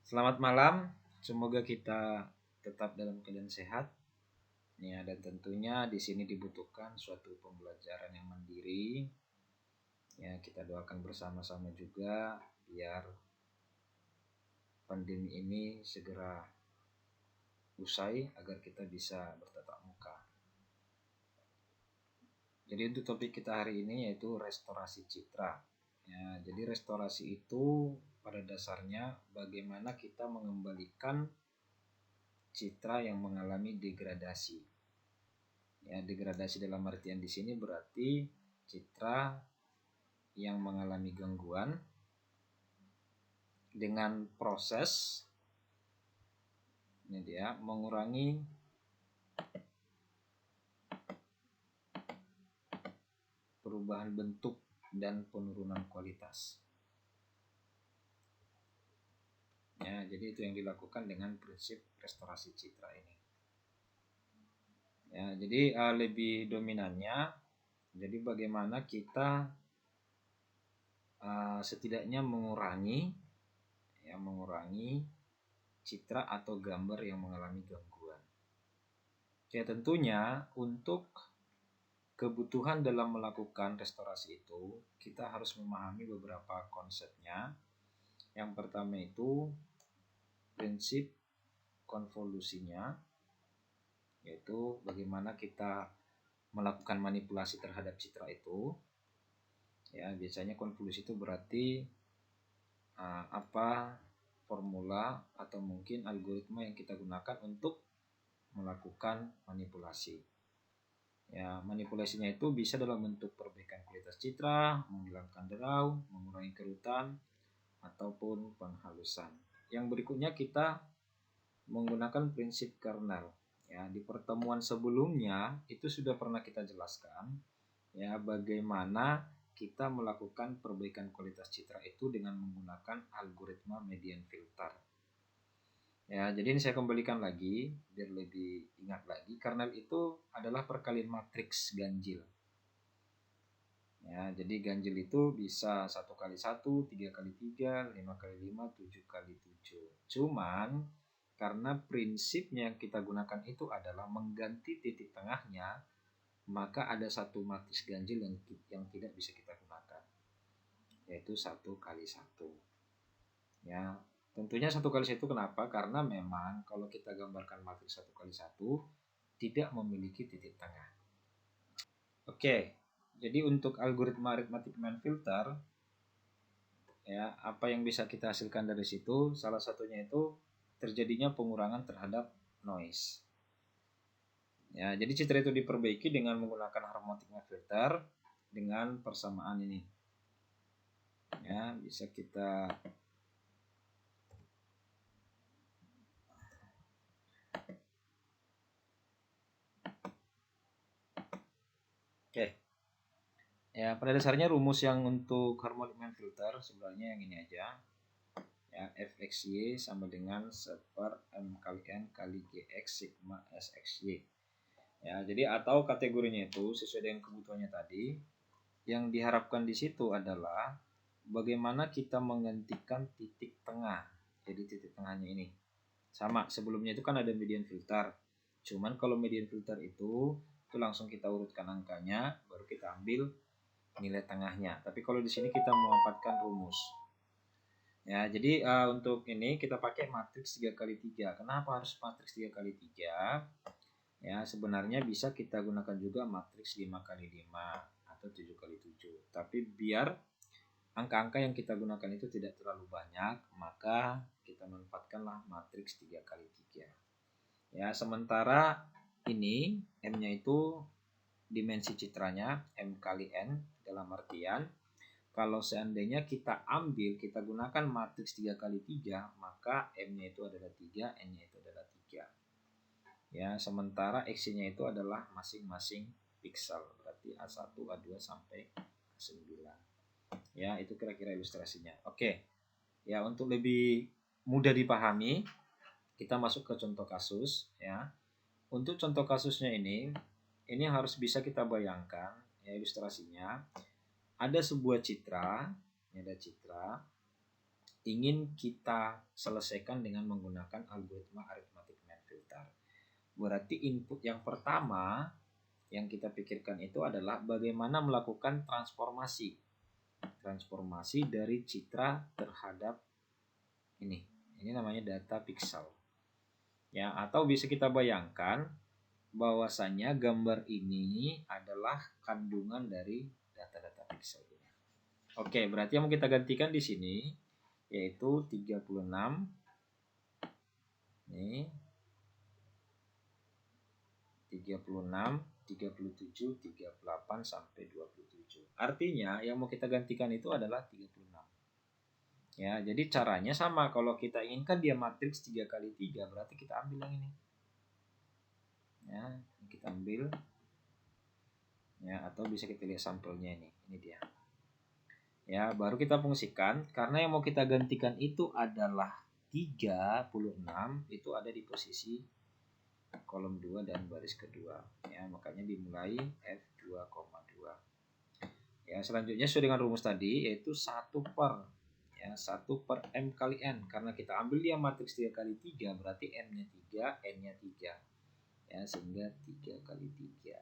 Selamat malam, semoga kita tetap dalam keadaan sehat. Ya, dan tentunya di sini dibutuhkan suatu pembelajaran yang mandiri. Ya, kita doakan bersama-sama juga biar pandemi ini segera usai agar kita bisa bertatap muka. Jadi untuk topik kita hari ini yaitu restorasi citra. Ya, jadi restorasi itu pada dasarnya bagaimana kita mengembalikan citra yang mengalami degradasi. Ya, degradasi dalam artian di sini berarti citra yang mengalami gangguan dengan proses ini dia mengurangi perubahan bentuk dan penurunan kualitas. Ya, jadi itu yang dilakukan dengan prinsip restorasi citra ini. Ya, jadi lebih dominannya, jadi bagaimana kita setidaknya mengurangi citra atau gambar yang mengalami gangguan. Ya, tentunya untuk kebutuhan dalam melakukan restorasi itu kita harus memahami beberapa konsepnya. Yang pertama itu prinsip konvolusinya, yaitu bagaimana kita melakukan manipulasi terhadap citra itu. Ya, biasanya konvolusi itu berarti apa formula atau mungkin algoritma yang kita gunakan untuk melakukan manipulasi. Ya, manipulasinya itu bisa dalam bentuk perbaikan kualitas citra, menghilangkan derau, mengurangi kerutan, ataupun penghalusan. Yang berikutnya kita menggunakan prinsip kernel. Ya, di pertemuan sebelumnya itu sudah pernah kita jelaskan ya bagaimana kita melakukan perbaikan kualitas citra itu dengan menggunakan algoritma median filter. Ya, jadi ini saya kembalikan lagi biar lebih ingat lagi. Kernel itu adalah perkalian matriks ganjil. Ya, jadi ganjil itu bisa 1 kali 1, 3 kali 3, 5 kali 5, 7 kali 7. Cuman karena prinsipnya yang kita gunakan itu adalah mengganti titik tengahnya, maka ada satu matriks ganjil yang tidak bisa kita gunakan, yaitu 1 kali 1. Ya, tentunya 1 kali 1 kenapa? Karena memang kalau kita gambarkan matriks 1 kali 1 tidak memiliki titik tengah. Oke, jadi untuk algoritma arithmetic mean filter, ya apa yang bisa kita hasilkan dari situ? Salah satunya itu terjadinya pengurangan terhadap noise. Ya, jadi citra itu diperbaiki dengan menggunakan harmonic mean filter dengan persamaan ini. Ya, bisa kita Oke. Ya, pada dasarnya rumus yang untuk harmonic mean filter sebenarnya yang ini aja. Ya, fxy sama dengan 1/m kali n kali gx sigma sxy. Ya, jadi atau kategorinya itu sesuai dengan kebutuhannya tadi. Yang diharapkan di situ adalah bagaimana kita menghentikan titik tengah. Jadi titik tengahnya ini. Sama, sebelumnya itu kan ada median filter. Cuman kalau median filter itu langsung kita urutkan angkanya, baru kita ambil nilai tengahnya. Tapi kalau di sini kita memanfaatkan rumus. Ya, jadi untuk ini kita pakai matriks 3 kali 3. Kenapa harus matriks 3 kali 3? Ya, sebenarnya bisa kita gunakan juga matriks 5 kali 5 atau 7 kali 7. Tapi biar angka-angka yang kita gunakan itu tidak terlalu banyak, maka kita manfaatkanlah matriks 3 kali 3. Ya, sementara ini M-nya itu dimensi citranya M kali N, dalam artian kalau seandainya kita gunakan matriks 3 kali 3, maka M-nya itu adalah 3, N-nya itu adalah 3. Ya, sementara X-nya itu adalah masing-masing piksel, berarti A1, A2 sampai A9. Ya, itu kira-kira ilustrasinya. Oke. Ya, untuk lebih mudah dipahami, kita masuk ke contoh kasus ya. Untuk contoh kasusnya ini harus bisa kita bayangkan ya ilustrasinya. Ada sebuah citra, ini ada citra ingin kita selesaikan dengan menggunakan algoritma arithmetic math filter. Berarti input yang pertama yang kita pikirkan itu adalah bagaimana melakukan transformasi dari citra terhadap ini namanya data pixel ya, atau bisa kita bayangkan bahwasanya gambar ini adalah kandungan dari data-data pixel ini. Oke, berarti yang mau kita gantikan di sini yaitu 36 nih 36, 37, 38 sampai 27. Artinya yang mau kita gantikan itu adalah 36. Ya, jadi caranya sama. Kalau kita inginkan dia matriks 3 kali 3, berarti kita ambil yang ini. Ya, kita ambil. Ya, atau bisa kita lihat sampelnya ini. Ini dia. Ya, baru kita fungsikan. Karena yang mau kita gantikan itu adalah 36, itu ada di posisi kolom 2 dan baris kedua. Ya, makanya dimulai F2,2. Ya, selanjutnya sesuai dengan rumus tadi yaitu 1 per ya 1 per M kali N, karena kita ambil dia matriks 3 kali 3 berarti M-nya 3, N-nya 3 ya, sehingga 3 kali 3.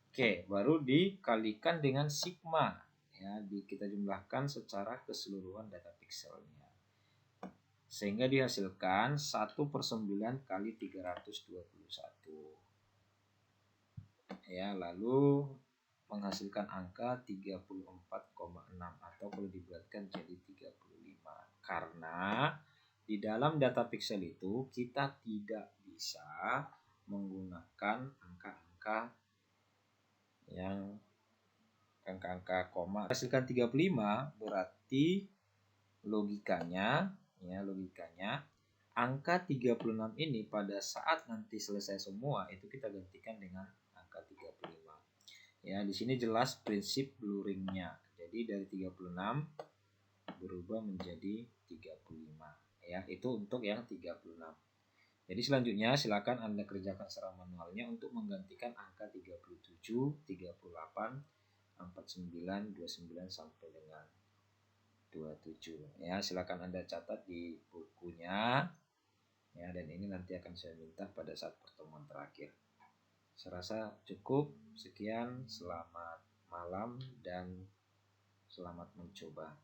Oke, baru dikalikan dengan sigma ya, kita jumlahkan secara keseluruhan data pixelnya sehingga dihasilkan 1 per 9 kali 321 ya, lalu menghasilkan angka 34,6 atau kalau dibuatkan jadi 35. Karena di dalam data pixel itu kita tidak bisa menggunakan angka-angka yang angka-angka koma. Hasilkan 35 berarti logikanya angka 36 ini pada saat nanti selesai semua itu kita gantikan dengan angka 35. Ya, di sini jelas prinsip blurringnya. Jadi dari 36 berubah menjadi 35. Ya, itu untuk yang 36. Jadi selanjutnya silakan Anda kerjakan secara manualnya untuk menggantikan angka 37, 38, 49, 29 sampai dengan 27. Ya, silakan Anda catat di bukunya. Ya, dan ini nanti akan saya minta pada saat pertemuan terakhir. Saya rasa cukup. Sekian, selamat malam dan selamat mencoba.